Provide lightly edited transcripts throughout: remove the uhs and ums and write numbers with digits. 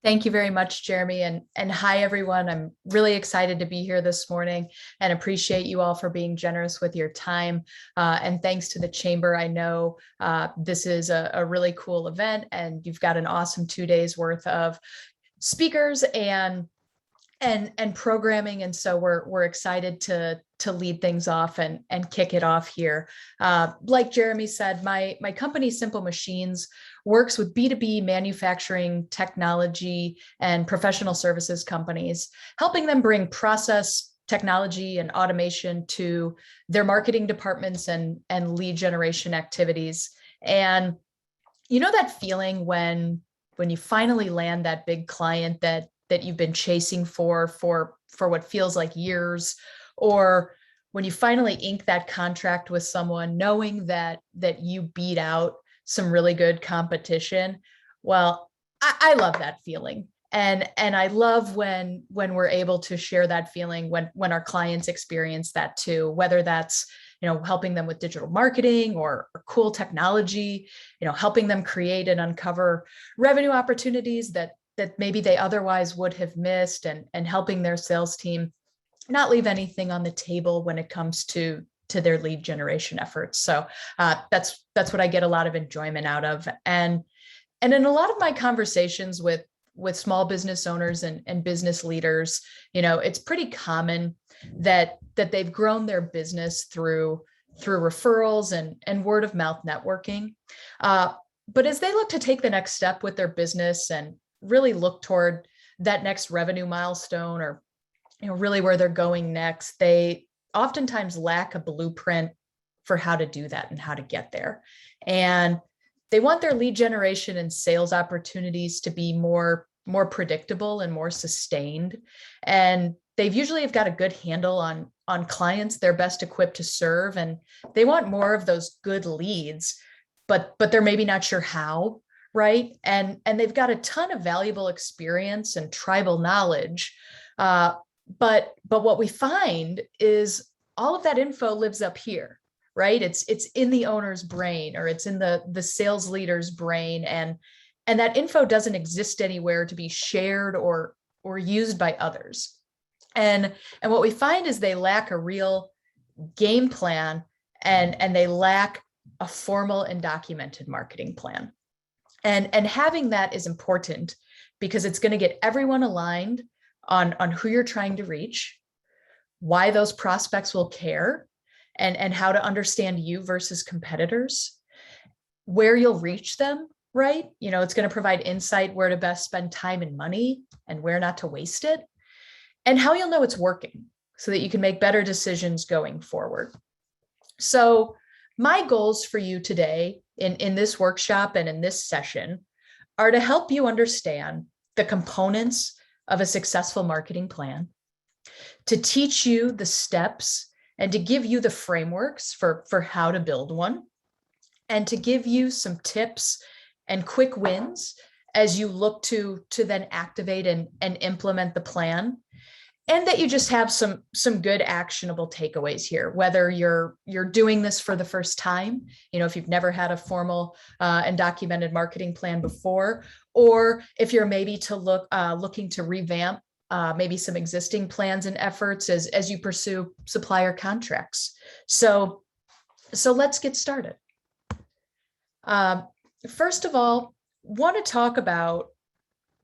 Thank you very much, Jeremy. And hi, everyone. I'm really excited to be here this morning and appreciate you all for being generous with your time. And thanks to the Chamber. I know this is a really cool event, and you've got an awesome 2 days worth of speakers and programming, and so we're excited to lead things off and kick it off here. Like Jeremy said, my company Simple Machines works with B2B manufacturing, technology, and professional services companies, helping them bring process, technology, and automation to their marketing departments and lead generation activities. And you know that feeling when you finally land that big client that you've been chasing for what feels like years, or when you finally ink that contract with someone, knowing that you beat out some really good competition. Well, I love that feeling. And I love when we're able to share that feeling when our clients experience that too, whether that's helping them with digital marketing or cool technology, helping them create and uncover revenue opportunities that maybe they otherwise would have missed, and helping their sales team not leave anything on the table when it comes to their lead generation efforts. So that's what I get a lot of enjoyment out of. And in a lot of my conversations with small business owners and business leaders, it's pretty common that they've grown their business through referrals and word of mouth networking. But as they look to take the next step with their business and really look toward that next revenue milestone, or really where they're going next, they oftentimes lack a blueprint for how to do that and how to get there. And they want their lead generation and sales opportunities to be more predictable and more sustained. And they've usually have got a good handle on clients they're best equipped to serve, and they want more of those good leads, but they're maybe not sure how. Right. And they've got a ton of valuable experience and tribal knowledge. But what we find is all of that info lives up here, right? It's in the owner's brain, or it's in the sales leader's brain. And that info doesn't exist anywhere to be shared or used by others. And what we find is they lack a real game plan, and they lack a formal and documented marketing plan. And having that is important because it's going to get everyone aligned on who you're trying to reach, why those prospects will care, and how to understand you versus competitors, where you'll reach them, right? It's going to provide insight where to best spend time and money and where not to waste it, and how you'll know it's working so that you can make better decisions going forward. So my goals for you today in this workshop and in this session are to help you understand the components of a successful marketing plan, to teach you the steps and to give you the frameworks for how to build one, and to give you some tips and quick wins as you look to then activate and implement the plan. And that you just have some good actionable takeaways here, whether you're doing this for the first time, if you've never had a formal and documented marketing plan before, or if you're maybe looking to revamp maybe some existing plans and efforts as you pursue supplier contracts. So let's get started. First of all, want to talk about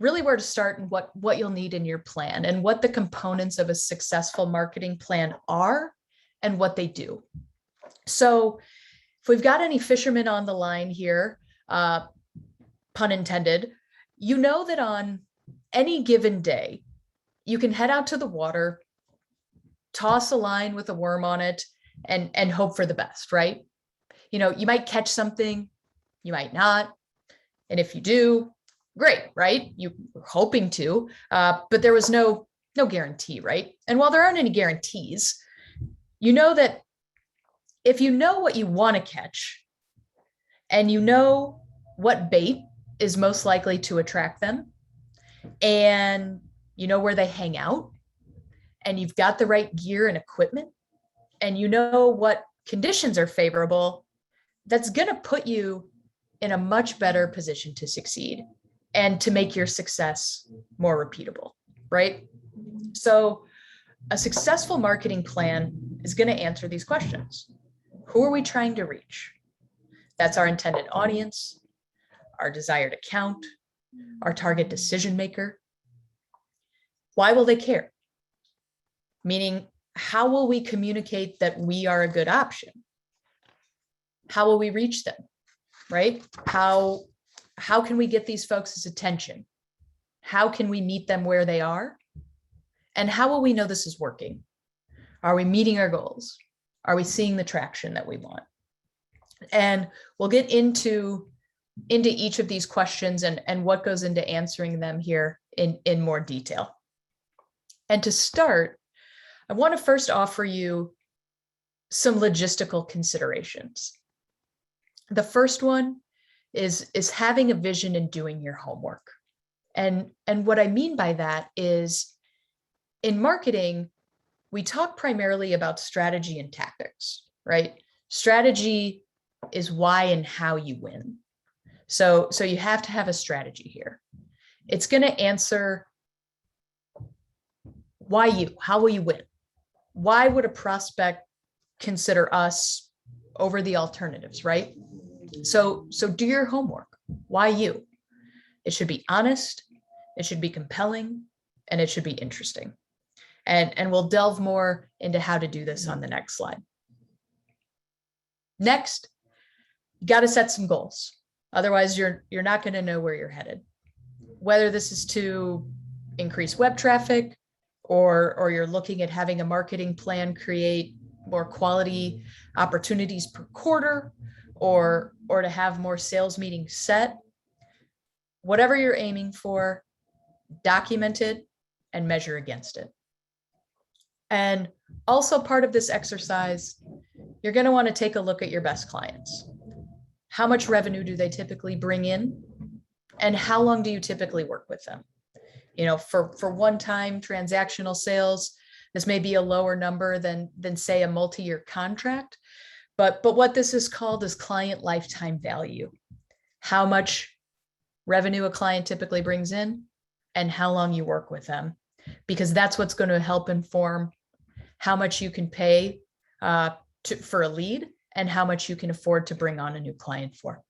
really where to start and what you'll need in your plan, and what the components of a successful marketing plan are and what they do. So if we've got any fishermen on the line here, pun intended, you know that on any given day, you can head out to the water, toss a line with a worm on it, and hope for the best, right? You might catch something, you might not. And if you do, great, right? You were hoping to, but there was no guarantee, right? And while there aren't any guarantees, you know that if you know what you want to catch, and you know what bait is most likely to attract them, and you know where they hang out, and you've got the right gear and equipment, and you know what conditions are favorable, that's going to put you in a much better position to succeed. and to make your success more repeatable, right? So a successful marketing plan is going to answer these questions. Who are we trying to reach? That's our intended audience, our desired account, our target decision maker. Why will they care? Meaning, how will we communicate that we are a good option? How will we reach them, right? How can we get these folks' attention? How can we meet them where they are? And how will we know this is working? Are we meeting our goals? Are we seeing the traction that we want? And we'll get into each of these questions and what goes into answering them here in more detail. And to start, I want to first offer you some logistical considerations. The first one is having a vision and doing your homework. And what I mean by that is, in marketing, we talk primarily about strategy and tactics, right? Strategy is why and how you win. So you have to have a strategy here. It's going to answer why you, how will you win? Why would a prospect consider us over the alternatives, right? So do your homework. Why you? It should be honest, it should be compelling, and it should be interesting. And we'll delve more into how to do this on the next slide. Next, you got to set some goals. Otherwise, you're not going to know where you're headed. Whether this is to increase web traffic, or you're looking at having a marketing plan create more quality opportunities per quarter, or to have more sales meetings set. Whatever you're aiming for, document it and measure against it. And also part of this exercise, you're going to want to take a look at your best clients. How much revenue do they typically bring in? And how long do you typically work with them? You know, for one-time transactional sales, this may be a lower number than say a multi-year contract, but what this is called is client lifetime value. How much revenue a client typically brings in and how long you work with them, because that's what's going to help inform how much you can pay for a lead and how much you can afford to bring on a new client for.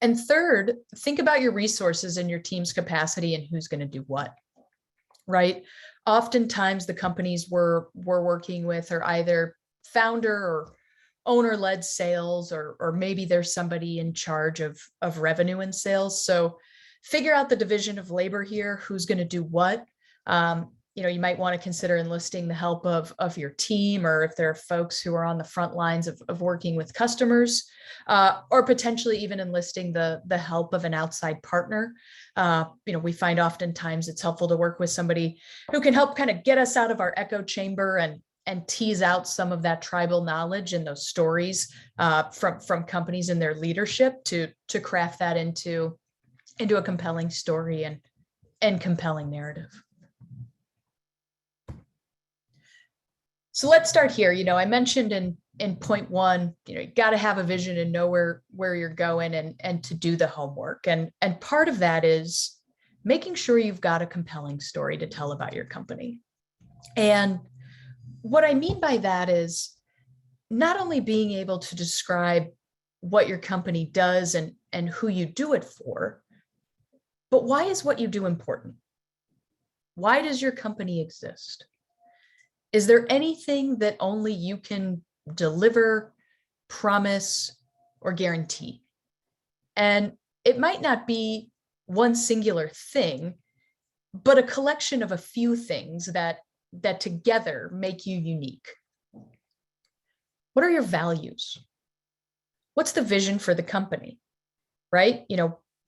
And third, think about your resources and your team's capacity and who's going to do what, right? Oftentimes the companies we're working with are either founder or owner-led sales, or maybe there's somebody in charge of revenue and sales. So figure out the division of labor here, who's going to do what. You might want to consider enlisting the help of your team, or if there are folks who are on the front lines of working with customers, or potentially even enlisting the help of an outside partner. We find oftentimes it's helpful to work with somebody who can help kind of get us out of our echo chamber and tease out some of that tribal knowledge and those stories from companies and their leadership to craft that into a compelling story and compelling narrative. So let's start here. I mentioned in point one, you got to have a vision and know where you're going and to do the homework. And part of that is making sure you've got a compelling story to tell about your company. And what I mean by that is not only being able to describe what your company does and who you do it for, but why is what you do important? Why does your company exist? Is there anything that only you can deliver, promise, or guarantee? And it might not be one singular thing, but a collection of a few things that together make you unique. What are your values? What's the vision for the company, right?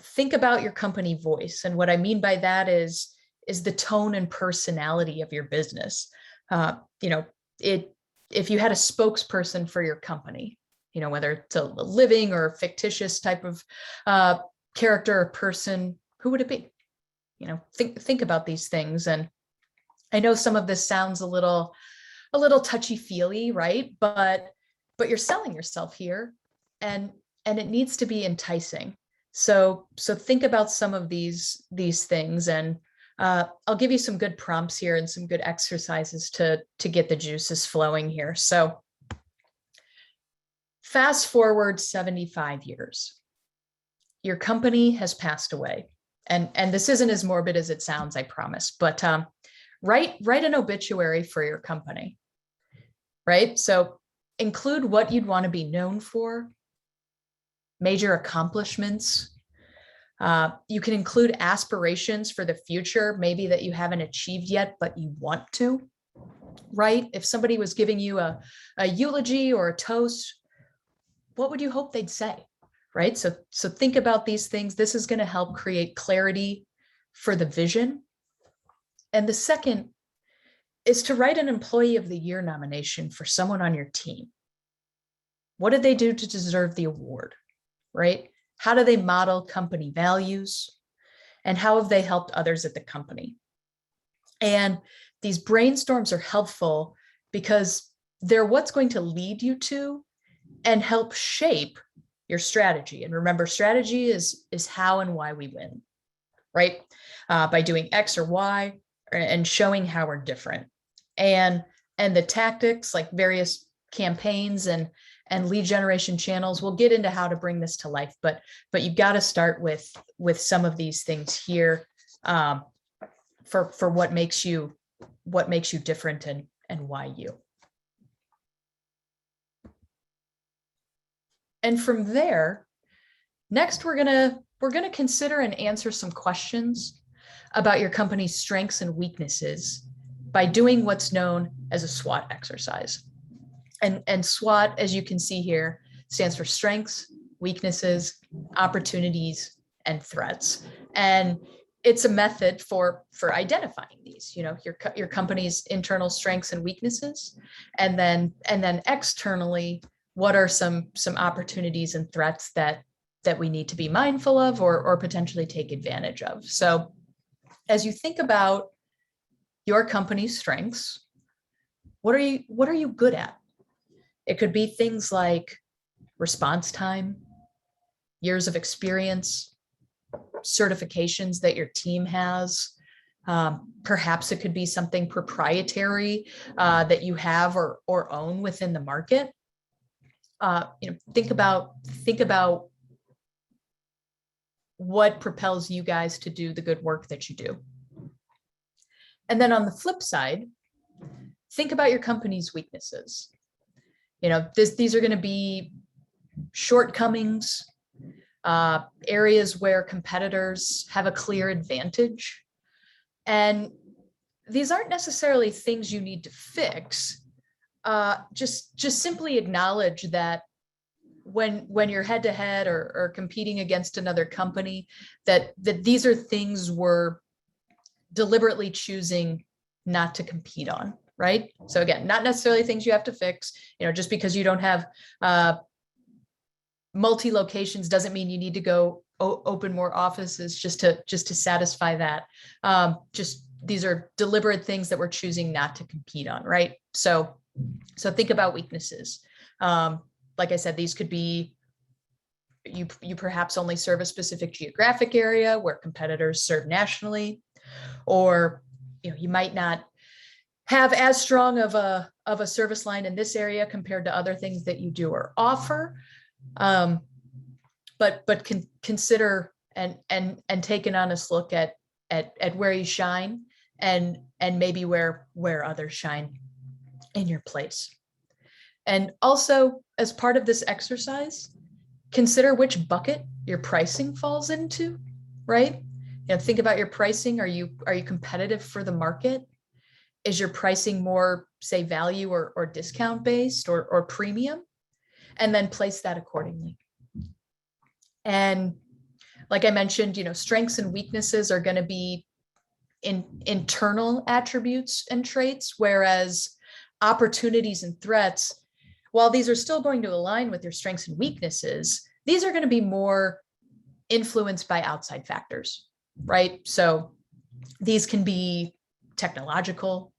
Think about your company voice. And what I mean by that is the tone and personality of your business. If you had a spokesperson for your company, whether it's a living or a fictitious type of character or person, who would it be? Think about these things. And I know some of this sounds a little touchy-feely, right? But you're selling yourself here, and it needs to be enticing. So think about some of these things, and I'll give you some good prompts here and some good exercises to get the juices flowing here. So fast forward 75 years, your company has passed away. And this isn't as morbid as it sounds, I promise, but write an obituary for your company, right? So include what you'd want to be known for, major accomplishments. You can include aspirations for the future, maybe that you haven't achieved yet, but you want to, right? If somebody was giving you a eulogy or a toast, what would you hope they'd say, right? So think about these things. This is going to help create clarity for the vision. And the second is to write an Employee of the Year nomination for someone on your team. What did they do to deserve the award, right? How do they model company values? And how have they helped others at the company? And these brainstorms are helpful because they're what's going to lead you to and help shape your strategy. And remember, strategy is how and why we win, right? By doing X or Y and showing how we're different. And the tactics, like various campaigns and lead generation channels, we'll get into how to bring this to life, but you've got to start with some of these things here for what makes you different and why you. And from there, next we're gonna consider and answer some questions about your company's strengths and weaknesses by doing what's known as a SWOT exercise. And SWOT, as you can see here, stands for strengths, weaknesses, opportunities, and threats. And it's a method for identifying these, your company's internal strengths and weaknesses, and then externally, what are some opportunities and threats that we need to be mindful of or potentially take advantage of. So as you think about your company's strengths, what are you good at? It could be things like response time, years of experience, certifications that your team has. Perhaps it could be something proprietary that you have or own within the market. Think about what propels you guys to do the good work that you do. And then on the flip side, think about your company's weaknesses. These are going to be shortcomings, areas where competitors have a clear advantage. And these aren't necessarily things you need to fix. Just simply acknowledge that when you're head to head or competing against another company, that these are things we're deliberately choosing not to compete on, right? So again, not necessarily things you have to fix. Just because you don't have multi-locations doesn't mean you need to go open more offices just to satisfy that. Just these are deliberate things that we're choosing not to compete on, right? So think about weaknesses. Like I said, these could be you perhaps only serve a specific geographic area where competitors serve nationally, or you might not have as strong of a service line in this area compared to other things that you do or offer. But consider and take an honest look at where you shine and maybe where others shine in your place. And also, as part of this exercise, consider which bucket your pricing falls into, right? Think about your pricing. Are you competitive for the market? Is your pricing more, say, value or discount based or premium? And then place that accordingly. And like I mentioned, strengths and weaknesses are going to be internal attributes and traits, whereas opportunities and threats, while these are still going to align with your strengths and weaknesses, these are going to be more influenced by outside factors, right? So these can be technological,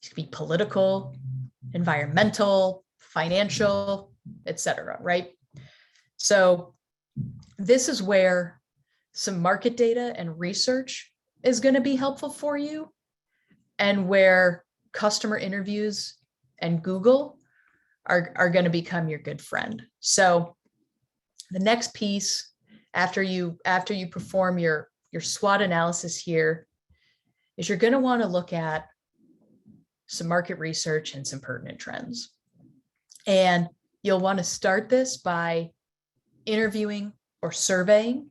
these can be political, environmental, financial, etc., right? So this is where some market data and research is going to be helpful for you, and where customer interviews and Google are going to become your good friend. So the next piece, after you perform your SWOT analysis here, is you're going to want to look at some market research and some pertinent trends. And you'll want to start this by interviewing or surveying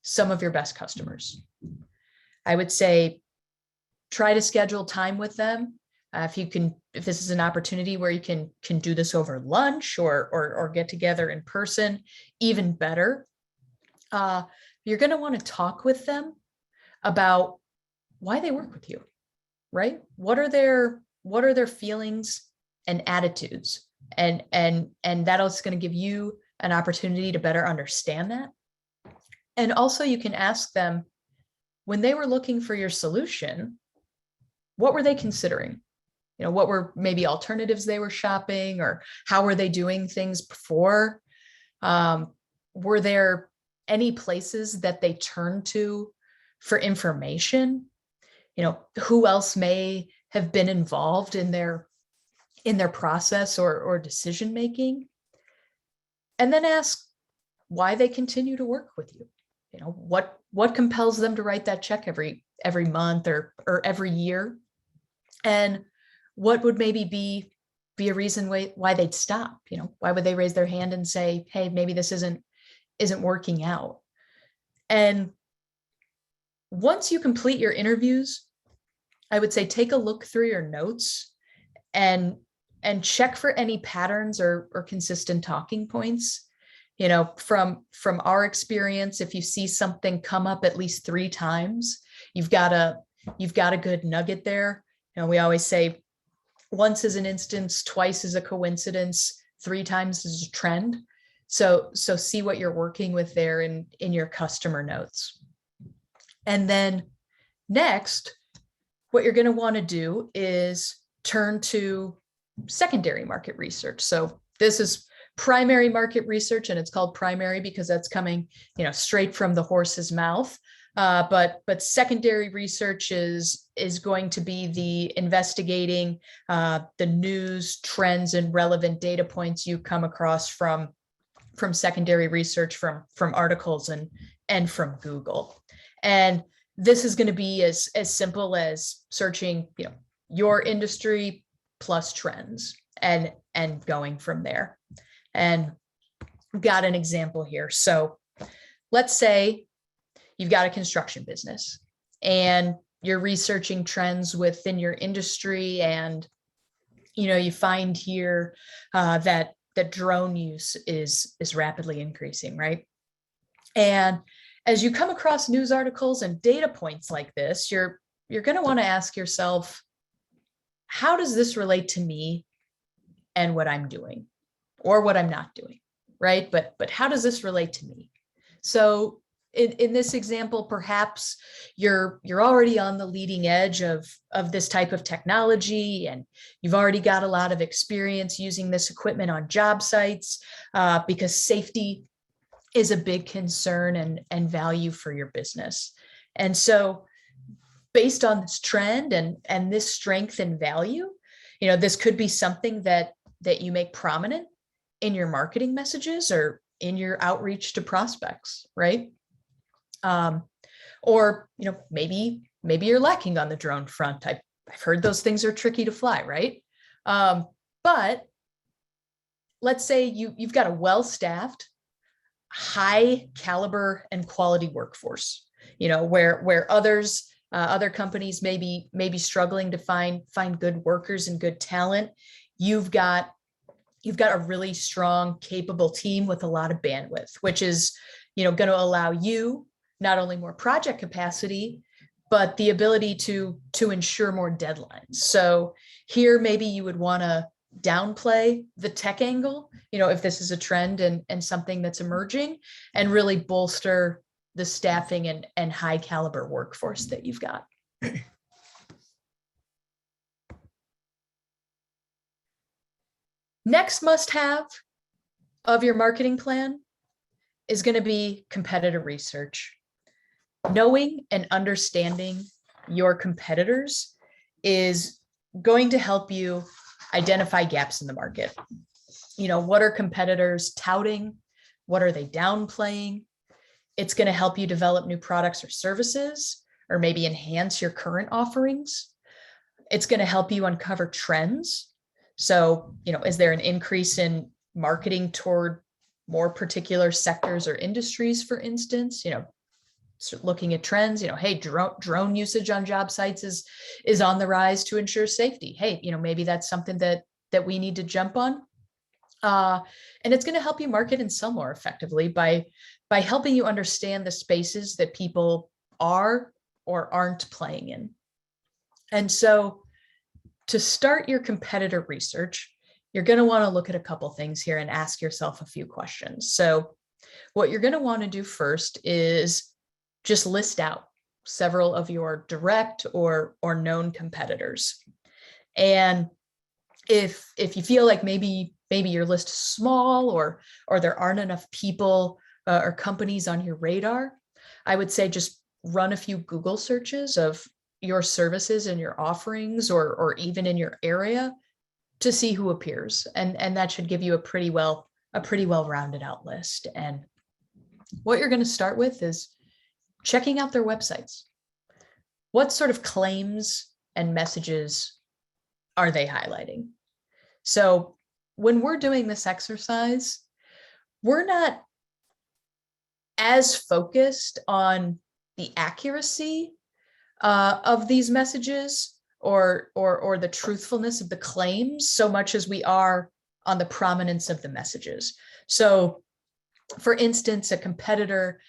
some of your best customers. I would say try to schedule time with them. If this is an opportunity where you can do this over lunch or get together in person, even better. You're going to want to talk with them about why they work with you, right? What are their feelings and attitudes? And that's going to give you an opportunity to better understand that. And also you can ask them, when they were looking for your solution, what were they considering? What were maybe alternatives they were shopping, or how were they doing things before? Were there any places that they turned to for information? Who else may have been involved in their process or decision making? And then ask why they continue to work with you. What compels them to write that check every month or every year? And what would maybe be a reason why they'd stop? Why would they raise their hand and say, hey, maybe this isn't working out? And once you complete your interviews, I would say take a look through your notes and check for any patterns or consistent talking points. From our experience, if you see something come up at least 3 times, you've got a good nugget there. We always say once is an instance, twice is a coincidence, 3 times is a trend. So see what you're working with there in your customer notes. And then next, what you're going to want to do is turn to secondary market research. So this is primary market research, and it's called primary because that's coming, straight from the horse's mouth. But secondary research is going to be the investigating the news, trends, and relevant data points you come across from secondary research, from articles and from Google. And this is going to be as simple as searching, your industry plus trends and going from there. And we've got an example here. So let's say you've got a construction business and you're researching trends within your industry, and you find here that drone use is rapidly increasing, right? And as you come across news articles and data points like this, you're going to want to ask yourself, how does this relate to me and what I'm doing or what I'm not doing, right? But how does this relate to me? So in this example, perhaps you're already on the leading edge of this type of technology, and you've already got a lot of experience using this equipment on job sites because safety is a big concern and value for your business. And so based on this trend and this strength and value, this could be something that you make prominent in your marketing messages or in your outreach to prospects, right? Or, maybe you're lacking on the drone front. I've heard those things are tricky to fly, right? But let's say you've got a well-staffed, high caliber and quality workforce, where other companies may be struggling to find good workers and good talent. You've got a really strong, capable team with a lot of bandwidth, which is, going to allow you not only more project capacity, but the ability to ensure more deadlines. So here, maybe you would want to downplay the tech angle, if this is a trend and something that's emerging, and really bolster the staffing and high caliber workforce that you've got. Next must-have of your marketing plan is going to be competitive research. knowing and understanding your competitors is going to help you identify gaps in the market. What are competitors touting? What are they downplaying? It's going to help you develop new products or services, or maybe enhance your current offerings. It's going to help you uncover trends. So, is there an increase in marketing toward more particular sectors or industries, for instance? Looking at trends, hey, drone usage on job sites is on the rise to ensure safety. Hey, maybe that's something that we need to jump on. And it's going to help you market and sell more effectively by helping you understand the spaces that people are or aren't playing in. And so to start your competitor research, you're going to want to look at a couple things here and ask yourself a few questions. So what you're going to want to do first is just list out several of your direct or known competitors. And if you feel like maybe your list is small or there aren't enough people or companies on your radar, I would say just run a few Google searches of your services and your offerings, or even in your area, to see who appears. And that should give you a pretty well rounded out list. And what you're going to start with is checking out their websites. What sort of claims and messages are they highlighting? So when we're doing this exercise, we're not as focused on the accuracy of these messages or the truthfulness of the claims so much as we are on the prominence of the messages. So, for instance, a competitor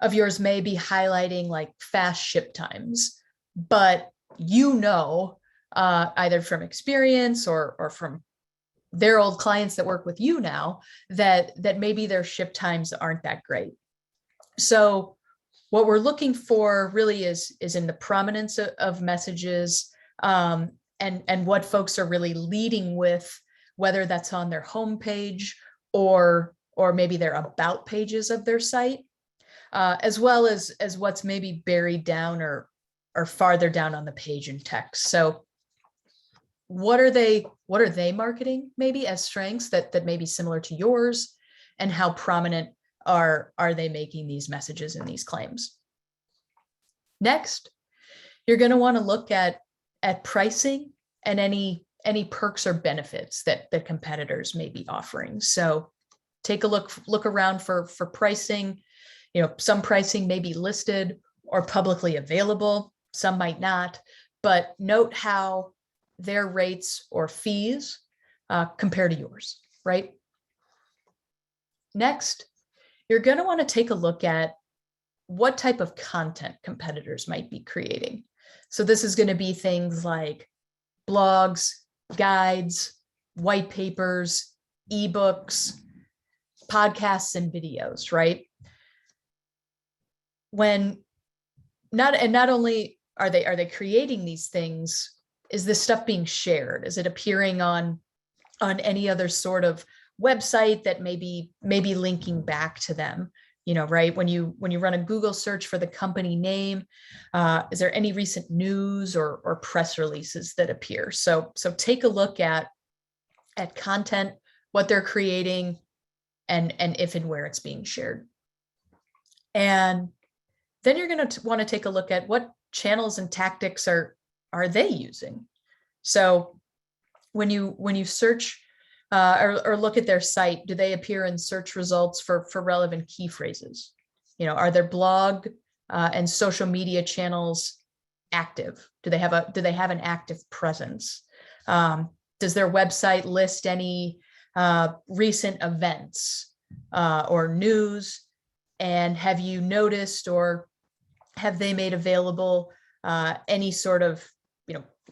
of yours may be highlighting like fast ship times, but either from experience or from their old clients that work with you now, that maybe their ship times aren't that great. So what we're looking for really is in the prominence of messages, and what folks are really leading with, whether that's on their homepage or maybe their about pages of their site, as well as what's maybe buried down or farther down on the page in text. So what are they marketing maybe as strengths that may be similar to yours, and how prominent are they making these messages and these claims? Next, you're going to want to look at pricing and any perks or benefits that competitors may be offering. So take a look around for pricing. Some pricing may be listed or publicly available, some might not, but note how their rates or fees compare to yours, right? Next, you're going to want to take a look at what type of content competitors might be creating. So this is going to be things like blogs, guides, white papers, ebooks, podcasts, and videos, right? Not only are they creating these things, is this stuff being shared? Is it appearing on any other sort of website that may be linking back to them? Right? When you run a Google search for the company name, is there any recent news or press releases that appear? So take a look at content, what they're creating, and if and where it's being shared. And then you're going to want to take a look at what channels and tactics are they using. So when you search or look at their site, do they appear in search results for relevant key phrases? Are their blog and social media channels active? Do they have an active presence? Does their website list any recent events or news? And have you noticed, or have they made available any sort of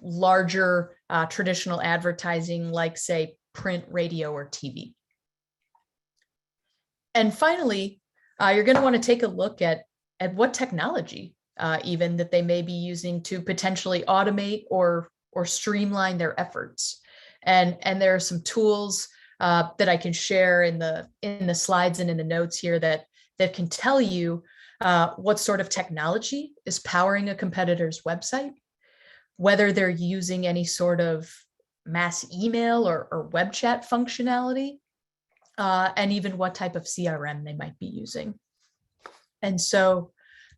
larger traditional advertising, like say print, radio, or TV? And finally, you're going to want to take a look at what technology even that they may be using to potentially automate or streamline their efforts. And there are some tools that I can share in the slides and in the notes here that can tell you what sort of technology is powering a competitor's website, whether they're using any sort of mass email or web chat functionality, and even what type of CRM they might be using. And so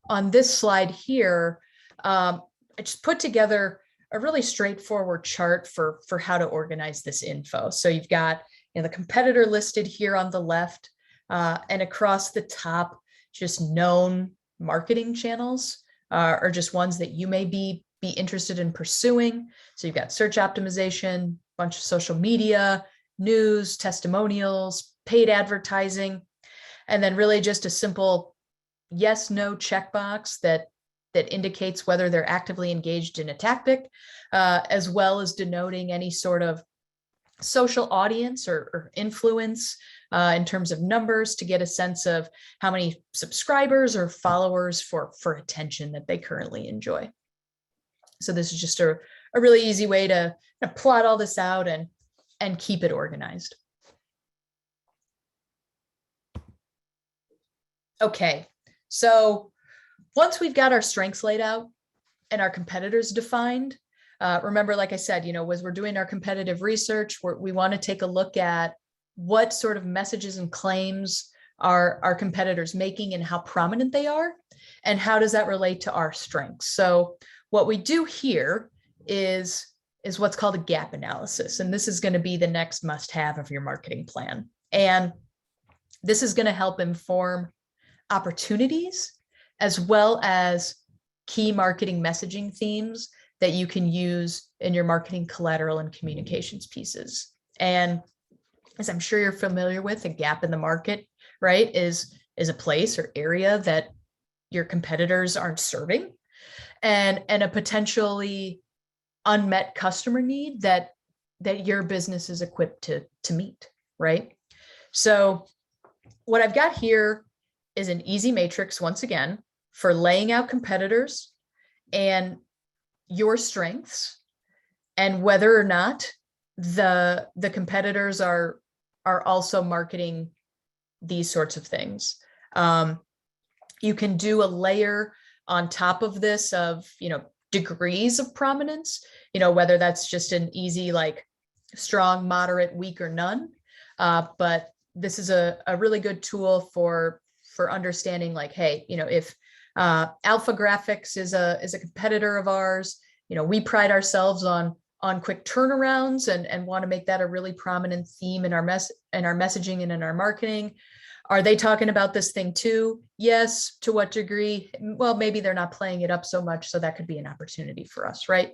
on this slide here, I just put together a really straightforward chart for how to organize this info. So you've got the competitor listed here on the left, and across the top, just known marketing channels, or just ones that you may be interested in pursuing. So you've got search optimization, bunch of social media, news, testimonials, paid advertising, and then really just a simple yes, no checkbox that indicates whether they're actively engaged in a tactic, as well as denoting any sort of social audience or influence in terms of numbers, to get a sense of how many subscribers or followers for attention that they currently enjoy. So this is just a really easy way to plot all this out and keep it organized. Okay, so once we've got our strengths laid out and our competitors defined, remember, like I said, as we're doing our competitive research, we want to take a look at what sort of messages and claims are our competitors making and how prominent they are, and how does that relate to our strengths. So what we do here is what's called a gap analysis. And this is going to be the next must-have of your marketing plan. And this is going to help inform opportunities as well as key marketing messaging themes that you can use in your marketing collateral and communications pieces. And as I'm sure you're familiar with, a gap in the market, right, is a place or area that your competitors aren't serving, and a potentially unmet customer need that your business is equipped to meet, right? So what I've got here is an easy matrix, once again, for laying out competitors and your strengths, and whether or not the competitors are also marketing these sorts of things. You can do a layer on top of this of, degrees of prominence, whether that's just an easy, like strong, moderate, weak, or none. But this is a really good tool for understanding, like, hey, if Alpha Graphics is a competitor of ours, we pride ourselves on quick turnarounds and want to make that a really prominent theme in our messaging and in our marketing. Are they talking about this thing too? Yes. To what degree? Well, maybe they're not playing it up so much, so that could be an opportunity for us, right?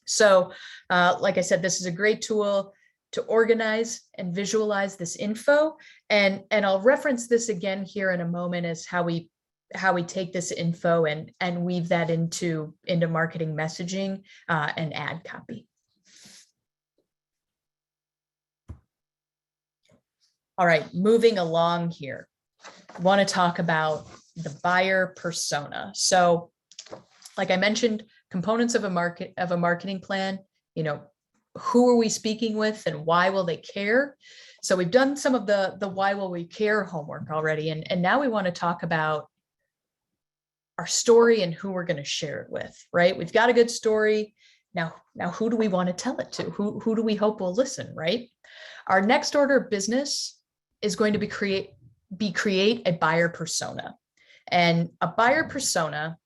So like I said, this is a great tool to organize and visualize this info. And I'll reference this again here in a moment as how we take this info and weave that into marketing messaging and ad copy. All right, moving along here, I want to talk about the buyer persona. So like I mentioned, components of a marketing plan, who are we speaking with and why will they care? So we've done some of the why will we care homework already. And now we want to talk about our story and who we're going to share it with, right? We've got a good story. Now who do we want to tell it to? Who do we hope will listen, right? Our next order of business is going to be create a buyer persona. And a buyer persona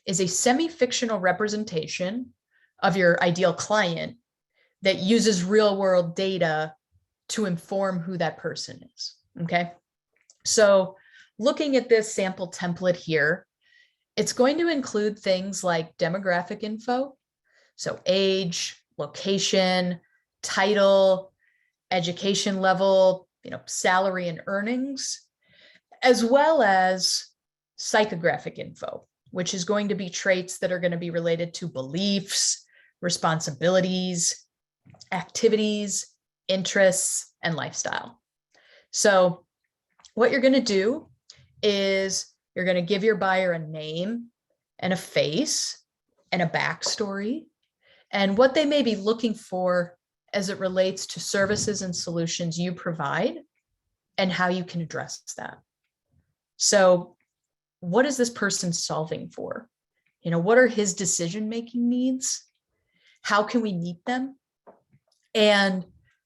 is a semi-fictional representation of your ideal client that uses real world data to inform who that person is, okay? So looking at this sample template here, it's going to include things like demographic info, so age, location, title, education level, salary and earnings, as well as psychographic info, which is going to be traits that are going to be related to beliefs, responsibilities, activities, interests, and lifestyle. So what you're going to do is you're going to give your buyer a name and a face and a backstory and what they may be looking for as it relates to services and solutions you provide and how you can address that. So what is this person solving for? What are his decision-making needs? How can we meet them? And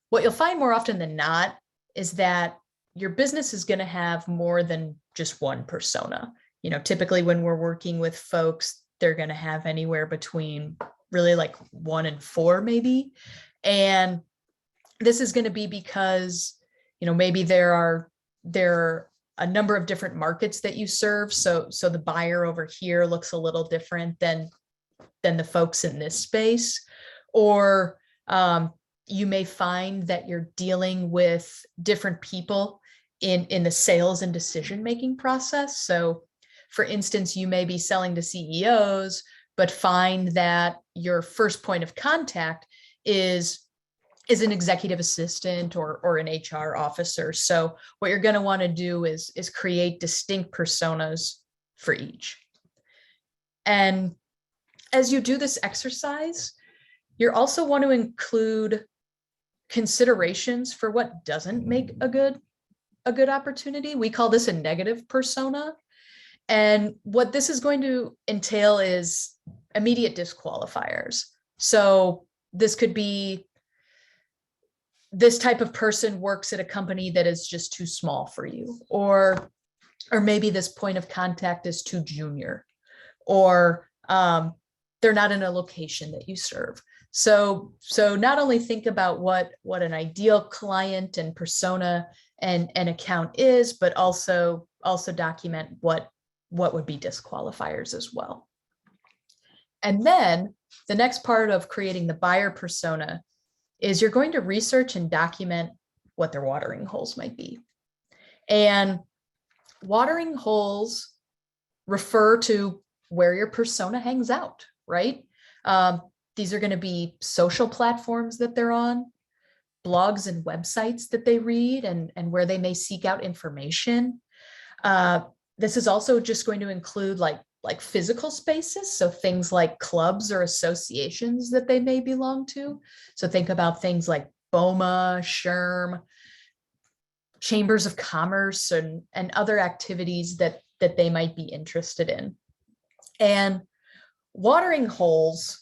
what you'll find more often than not is that your business is going to have more than just one persona. Typically when we're working with folks, they're going to have anywhere between really like 1 and 4 maybe. And this is going to be because, maybe there are a number of different markets that you serve. So the buyer over here looks a little different than the folks in this space. Or you may find that you're dealing with different people in the sales and decision-making process. So for instance, you may be selling to CEOs, but find that your first point of contact is an executive assistant or an HR officer. So what you're going to want to do is create distinct personas for each. And as you do this exercise, you also want to include considerations for what doesn't make a good opportunity. We call this a negative persona. And what this is going to entail is immediate disqualifiers. So this could be, this type of person works at a company that is just too small for you, or maybe this point of contact is too junior, or they're not in a location that you serve. So not only think about what an ideal client and persona and account is, but also document what would be disqualifiers as well. And then the next part of creating the buyer persona is you're going to research and document what their watering holes might be. And watering holes refer to where your persona hangs out, right? These are going to be social platforms that they're on, blogs and websites that they read, and where they may seek out information. This is also just going to include like physical spaces. So things like clubs or associations that they may belong to. So think about things like BOMA, SHRM, chambers of commerce, and other activities that they might be interested in. And watering holes,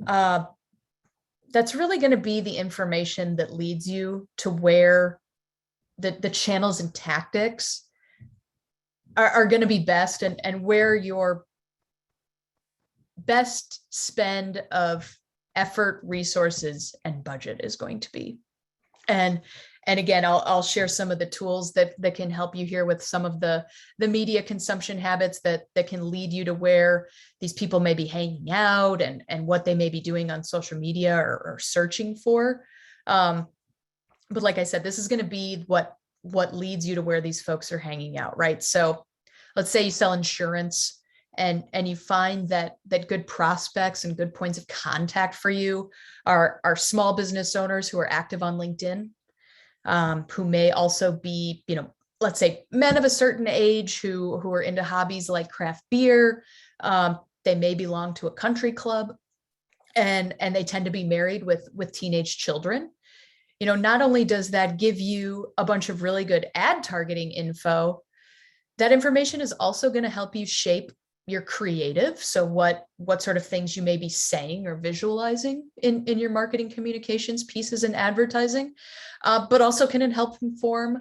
that's really going to be the information that leads you to where the channels and tactics are going to be best, and where your best spend of effort, resources, and budget is going to be. And again, I'll share some of the tools that can help you here with some of the media consumption habits that can lead you to where these people may be hanging out and what they may be doing on social media or searching for. But like I said, this is going to be what leads you to where these folks are hanging out, right? So let's say you sell insurance and you find that good prospects and good points of contact for you are small business owners who are active on LinkedIn, who may also be, let's say men of a certain age who are into hobbies like craft beer. They may belong to a country club, and they tend to be married with teenage children. Not only does that give you a bunch of really good ad targeting info, that information is also going to help you shape your creative. So what sort of things you may be saying or visualizing in your marketing communications pieces and advertising, but also can help inform,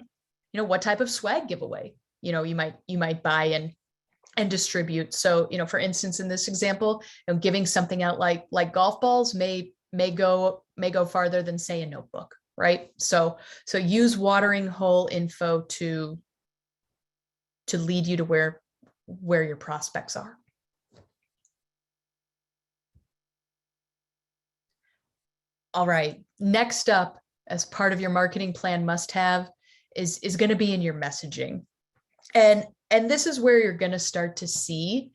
what type of swag giveaway, you might buy and distribute. So, for instance, in this example, giving something out like golf balls may go farther than, say, a notebook, right? So use watering hole info to lead you to where your prospects are. All right, next up, as part of your marketing plan must-have is going to be in your messaging. And this is where you're going to start to see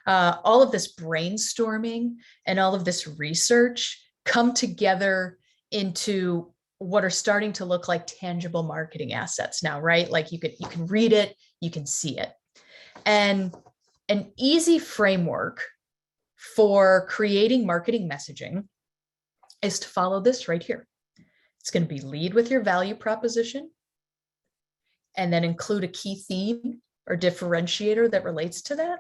all of this brainstorming and all of this research come together into what are starting to look like tangible marketing assets now, right? Like you can read it, you can see it. And an easy framework for creating marketing messaging is to follow this right here. It's going to be lead with your value proposition, and then include a key theme or differentiator that relates to that,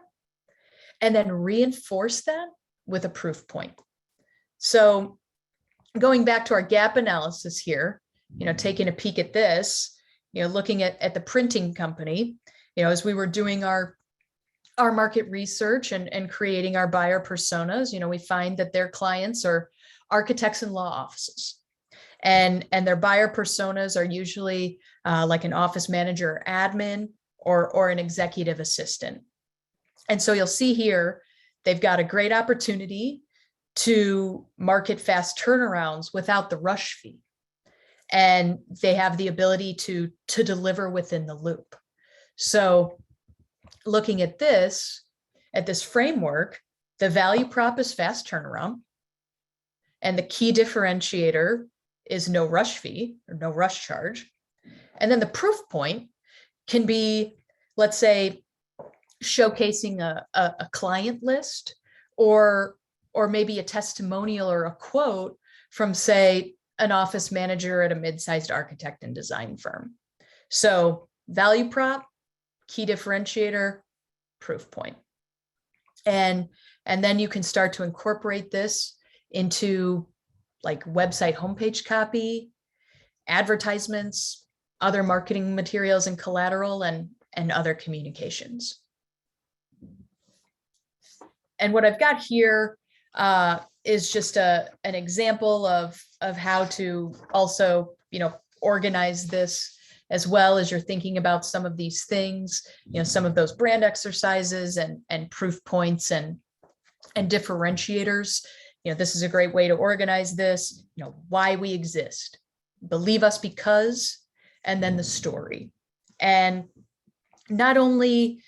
and then reinforce that with a proof point. So going back to our gap analysis here, taking a peek at this, looking at the printing company, as we were doing our market research and creating our buyer personas, we find that their clients are architects and law offices. And their buyer personas are usually like an office manager or admin or an executive assistant. And so you'll see here, they've got a great opportunity to market fast turnarounds without the rush fee. And they have the ability to deliver within the loop. So looking at this framework, the value prop is fast turnaround. And the key differentiator is no rush fee or no rush charge. And then the proof point can be, let's say, showcasing a client list or maybe a testimonial or a quote from, say, an office manager at a mid-sized architect and design firm. So value prop, key differentiator, proof point. And then you can start to incorporate this into like website homepage copy, advertisements, other marketing materials and collateral, and other communications. And what I've got here is just an example of how to also, organize this as well as you're thinking about some of these things, some of those brand exercises and proof points and differentiators. This is a great way to organize this, why we exist, believe us because, and then the story. And not only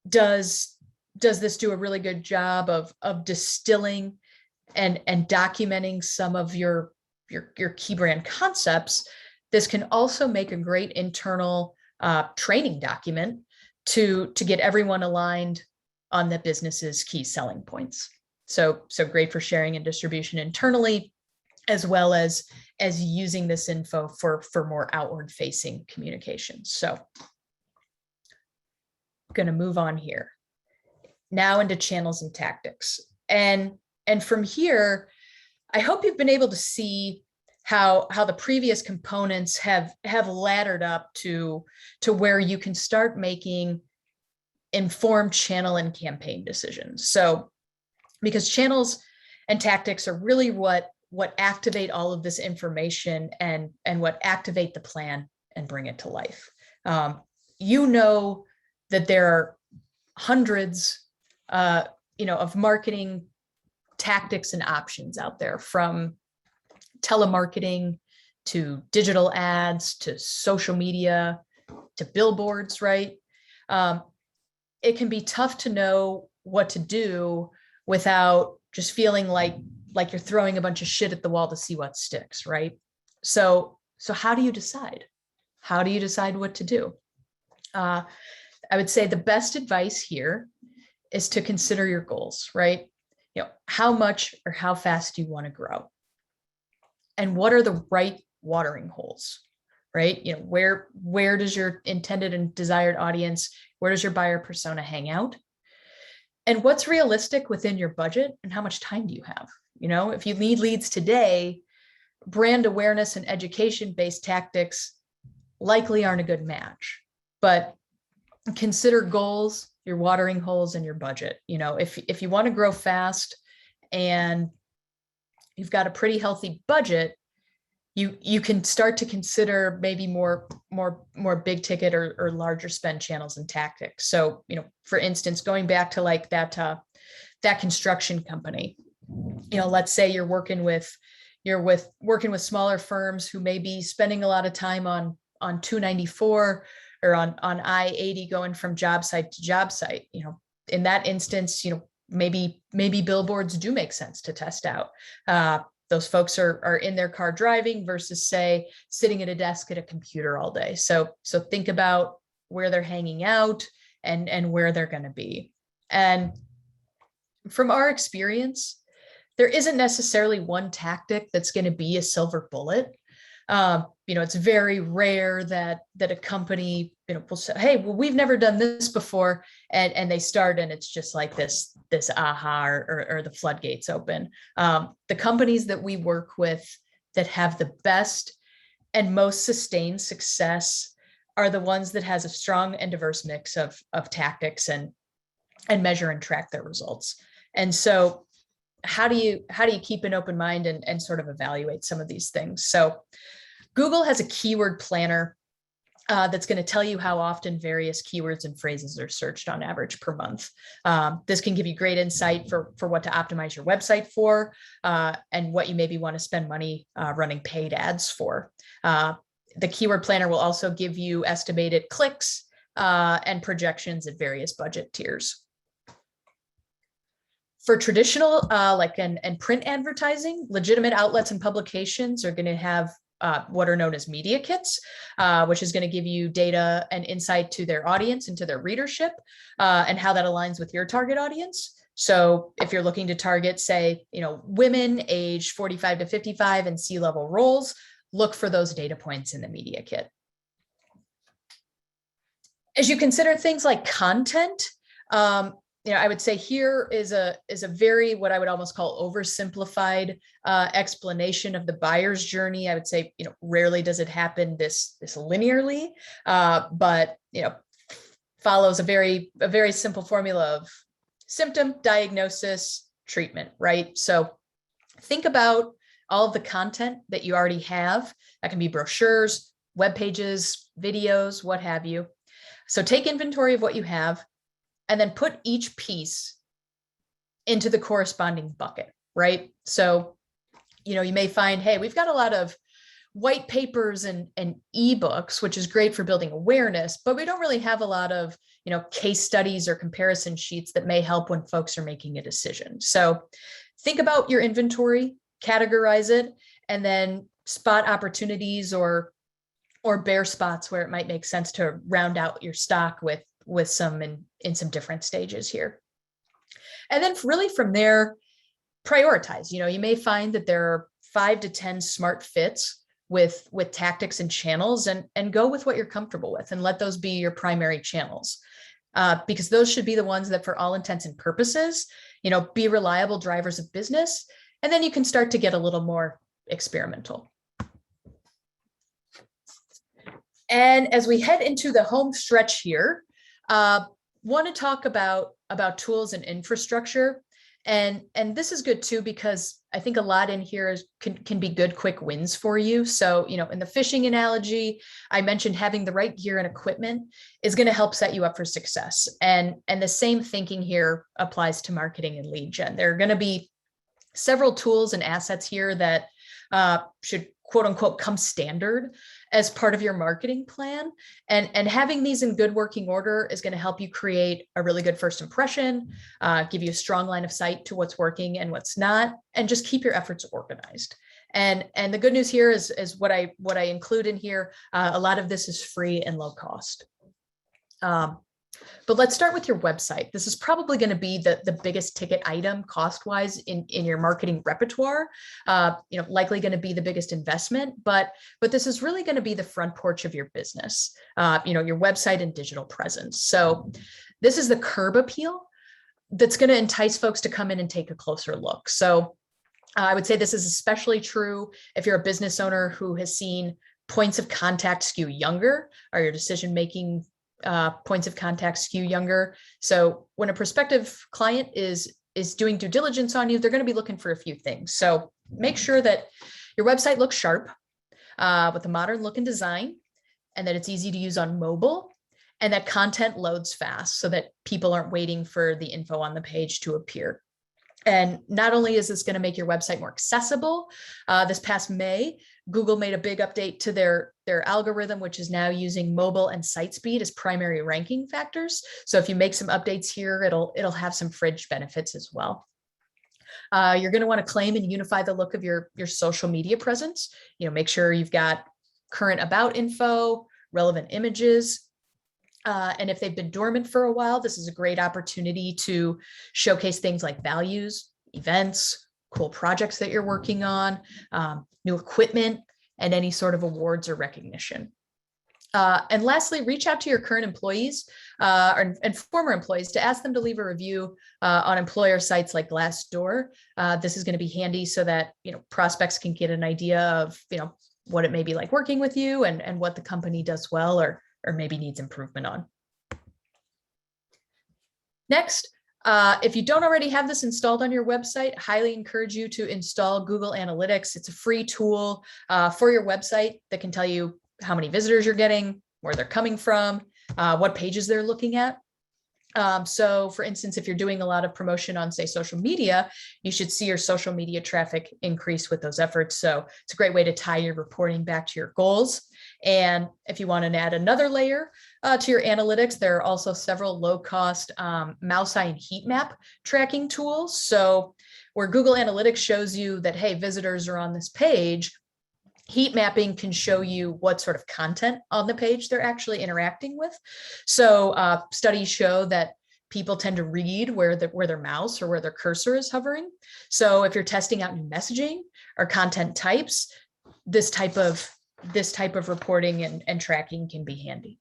does this do a really good job of distilling and documenting some of your key brand concepts, this can also make a great internal training document to get everyone aligned on the business's key selling points. So great for sharing and distribution internally, as well as using this info for more outward facing communications. So I'm going to move on here now into channels and tactics. And from here, I hope you've been able to see how the previous components have laddered up to where you can start making informed channel and campaign decisions. So because channels and tactics are really what activate all of this information and what activate the plan and bring it to life. That there are hundreds of marketing tactics and options out there, from telemarketing to digital ads to social media to billboards, right? It can be tough to know what to do without just feeling like you're throwing a bunch of shit at the wall to see what sticks, right? So how do you decide? How do you decide what to do? I would say the best advice here is to consider your goals, right? How much or how fast do you want to grow? And what are the right watering holes, right? Where does your intended and desired audience, where does your buyer persona hang out? And what's realistic within your budget, and how much time do you have? If you need leads today, brand awareness and education-based tactics likely aren't a good match. But consider goals, your watering holes, and your budget. If you want to grow fast and you've got a pretty healthy budget, you can start to consider maybe more big ticket or larger spend channels and tactics. So, for instance, going back to like that construction company, let's say you're working with smaller firms who may be spending a lot of time on 294 or on I-80 going from job site to job site. In that instance, maybe billboards do make sense to test out. Those folks are in their car driving versus, say, sitting at a desk at a computer all day. So think about where they're hanging out and where they're going to be. And from our experience, there isn't necessarily one tactic that's going to be a silver bullet. It's very rare that a company, will say, hey, well, we've never done this before. And they start and it's just like this aha, or the floodgates open. The companies that we work with that have the best and most sustained success are the ones that has a strong and diverse mix of tactics and measure and track their results. And so how do you keep an open mind and sort of evaluate some of these things? So Google has a keyword planner that's going to tell you how often various keywords and phrases are searched on average per month. This can give you great insight for what to optimize your website for, and what you maybe want to spend money running paid ads for. The keyword planner will also give you estimated clicks and projections at various budget tiers. For traditional and print advertising, legitimate outlets and publications are going to have what are known as media kits, which is going to give you data and insight to their audience and to their readership, and how that aligns with your target audience. So if you're looking to target, say, women age 45 to 55 in C-level roles, look for those data points in the media kit. As you consider things like content, I would say here is a very, what I would almost call oversimplified explanation of the buyer's journey. I would say, rarely does it happen this linearly, but follows a very simple formula of symptom, diagnosis, treatment, right? So think about all of the content that you already have. That can be brochures, web pages, videos, what have you. So take inventory of what you have, and then put each piece into the corresponding bucket, right? So, you may find, hey, we've got a lot of white papers and ebooks, which is great for building awareness, but we don't really have a lot of, case studies or comparison sheets that may help when folks are making a decision. So think about your inventory, categorize it, and then spot opportunities or bare spots where it might make sense to round out your stock with some in some different stages here. And then really from there, prioritize. You may find that there are 5 to 10 smart fits with tactics and channels, and go with what you're comfortable with, and let those be your primary channels, because those should be the ones that, for all intents and purposes, be reliable drivers of business. And then you can start to get a little more experimental. And as we head into the home stretch here, want to talk about tools and infrastructure. And this is good too, because I think a lot in here can be good quick wins for you. So, in the fishing analogy, I mentioned having the right gear and equipment is going to help set you up for success. And the same thinking here applies to marketing and lead gen. There are going to be several tools and assets here that should, quote unquote, come standard as part of your marketing plan. And having these in good working order is going to help you create a really good first impression, give you a strong line of sight to what's working and what's not, and just keep your efforts organized. And the good news here is what I include in here. A lot of this is free and low cost. But let's start with your website. This is probably going to be the biggest ticket item cost-wise in your marketing repertoire. Likely going to be the biggest investment, but this is really going to be the front porch of your business. Your website and digital presence. So this is the curb appeal that's going to entice folks to come in and take a closer look. So I would say this is especially true if you're a business owner who has seen points of contact skew younger, or your decision-making points of contact skew younger. So when a prospective client is doing due diligence on you, they're going to be looking for a few things. So make sure that your website looks sharp, with a modern look and design, and that it's easy to use on mobile, and that content loads fast so that people aren't waiting for the info on the page to appear. And not only is this going to make your website more accessible, this past May, Google made a big update to their algorithm, which is now using mobile and site speed as primary ranking factors. So if you make some updates here, it'll have some fringe benefits as well. You're going to want to claim and unify the look of your social media presence. Make sure you've got current about info, relevant images. And if they've been dormant for a while, this is a great opportunity to showcase things like values, events, cool projects that you're working on, new equipment, and any sort of awards or recognition. And lastly, reach out to your current employees and former employees to ask them to leave a review on employer sites like Glassdoor. This is going to be handy so that prospects can get an idea of what it may be like working with you and what the company does well or maybe needs improvement on. Next, if you don't already have this installed on your website, highly encourage you to install Google Analytics. It's a free tool for your website that can tell you how many visitors you're getting, where they're coming from, what pages they're looking at. So for instance, if you're doing a lot of promotion on, say, social media, you should see your social media traffic increase with those efforts. So it's a great way to tie your reporting back to your goals. And if you want to add another layer to your analytics, there are also several low-cost mouse eye and heat map tracking tools. So where Google Analytics shows you that, hey, visitors are on this page, heat mapping can show you what sort of content on the page they're actually interacting with. So studies show that people tend to read where their mouse or where their cursor is hovering. So if you're testing out new messaging or content types, this type of reporting and tracking can be handy.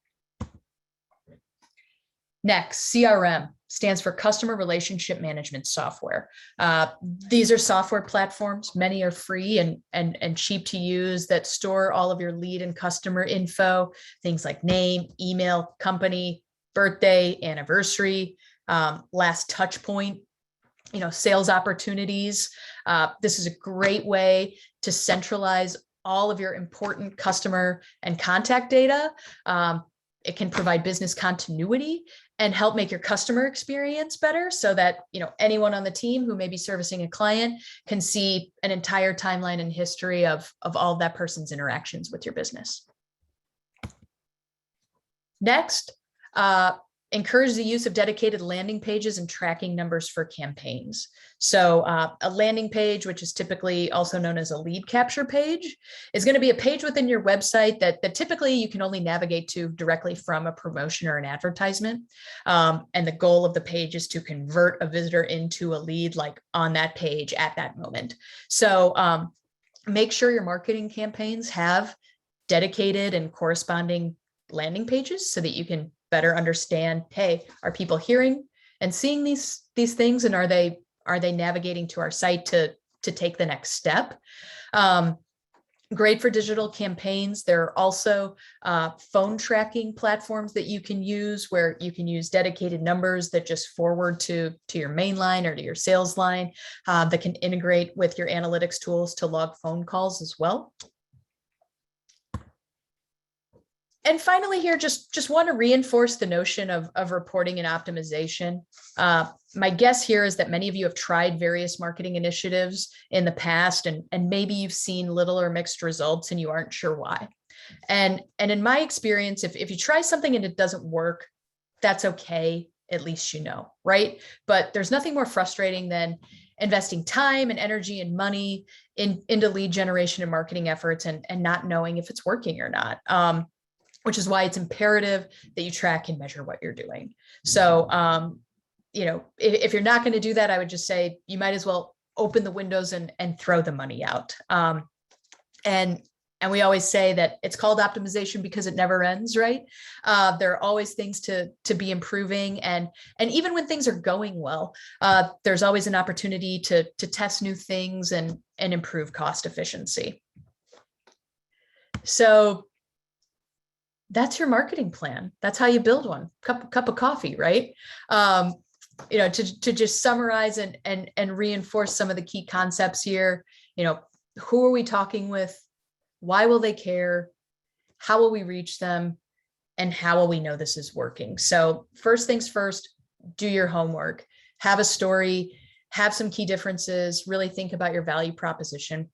Next, CRM stands for Customer Relationship Management Software. These are software platforms. Many are free and cheap to use that store all of your lead and customer info, things like name, email, company, birthday, anniversary, last touch point, sales opportunities. This is a great way to centralize all of your important customer and contact data. It can provide business continuity and help make your customer experience better so that anyone on the team who may be servicing a client can see an entire timeline and history of all of that person's interactions with your business. Next, encourage the use of dedicated landing pages and tracking numbers for campaigns. So a landing page, which is typically also known as a lead capture page, is going to be a page within your website that typically you can only navigate to directly from a promotion or an advertisement. And the goal of the page is to convert a visitor into a lead, like on that page at that moment. So make sure your marketing campaigns have dedicated and corresponding landing pages so that you can better understand, hey, are people hearing and seeing these things, and are they navigating to our site to take the next step? Great for digital campaigns. There are also phone tracking platforms that you can use where you can use dedicated numbers that just forward to your main line or to your sales line that can integrate with your analytics tools to log phone calls as well. And finally here, just want to reinforce the notion of reporting and optimization. My guess here is that many of you have tried various marketing initiatives in the past, and maybe you've seen little or mixed results and you aren't sure why. And in my experience, if you try something and it doesn't work, that's okay, at least you know, right? But there's nothing more frustrating than investing time and energy and money into lead generation and marketing efforts and not knowing if it's working or not. Which is why it's imperative that you track and measure what you're doing. So, if you're not going to do that, I would just say you might as well open the windows and throw the money out. And we always say that it's called optimization because it never ends, right? There are always things to be improving, and even when things are going well, there's always an opportunity to test new things and improve cost efficiency. So that's your marketing plan. That's how you build one. Cup of coffee, right? To just summarize and reinforce some of the key concepts here. Who are we talking with? Why will they care? How will we reach them? And how will we know this is working? So first things first, do your homework. Have a story. Have some key differences. Really think about your value proposition.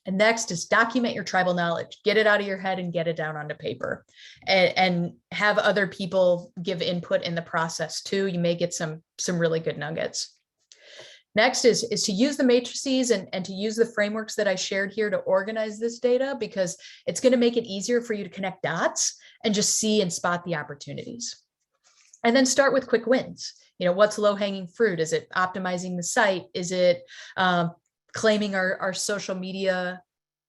And next is document your tribal knowledge. Get it out of your head and get it down onto paper, and have other people give input in the process too. You may get some really good nuggets. Next is to use the matrices and to use the frameworks that I shared here to organize this data, because it's going to make it easier for you to connect dots and just see and spot the opportunities. And then start with quick wins. What's low-hanging fruit? Is it optimizing the site? Is it claiming our social media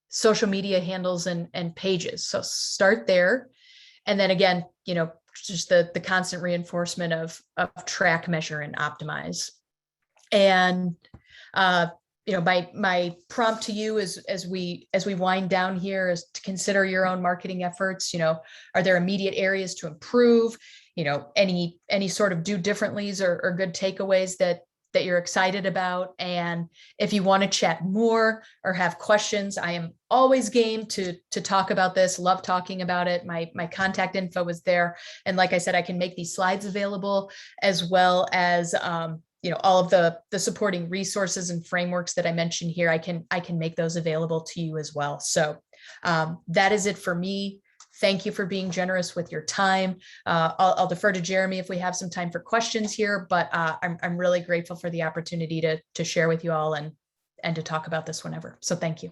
social media handles and pages. So start there. And then again, just the constant reinforcement of track, measure, and optimize. And my prompt to you is, as we wind down here, is to consider your own marketing efforts. Are there immediate areas to improve? Any sort of do differentlys or good takeaways that you're excited about. And if you want to chat more or have questions, I am always game to talk about this. Love talking about it. My contact info is there. And like I said, I can make these slides available, as well as all of the supporting resources and frameworks that I mentioned here. I can make those available to you as well. So that is it for me. Thank you for being generous with your time. I'll defer to Jeremy if we have some time for questions here, but I'm really grateful for the opportunity to share with you all and to talk about this whenever. So thank you.